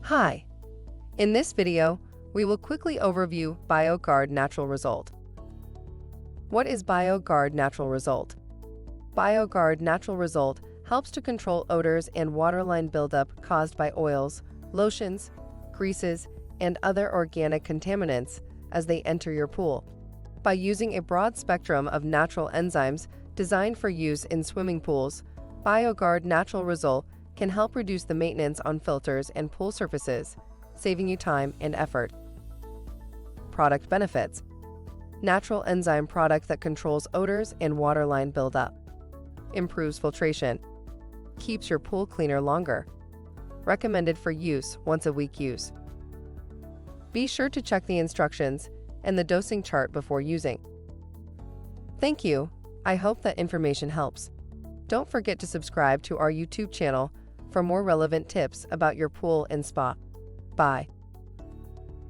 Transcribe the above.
Hi! In this video, we will quickly overview BioGuard Natural Result. What is BioGuard Natural Result? BioGuard Natural Result helps to control odors and waterline buildup caused by oils, lotions, greases, and other organic contaminants as they enter your pool. By using a broad spectrum of natural enzymes designed for use in swimming pools, BioGuard Natural Result can help reduce the maintenance on filters and pool surfaces, saving you time and effort. Product benefits: natural enzyme product that controls odors and waterline buildup, improves filtration, keeps your pool cleaner longer, recommended for use once a week use. Be sure to check the instructions and the dosing chart before using. Thank you. I hope that information helps. Don't forget to subscribe to our YouTube channel for more relevant tips about your pool and spa. Bye.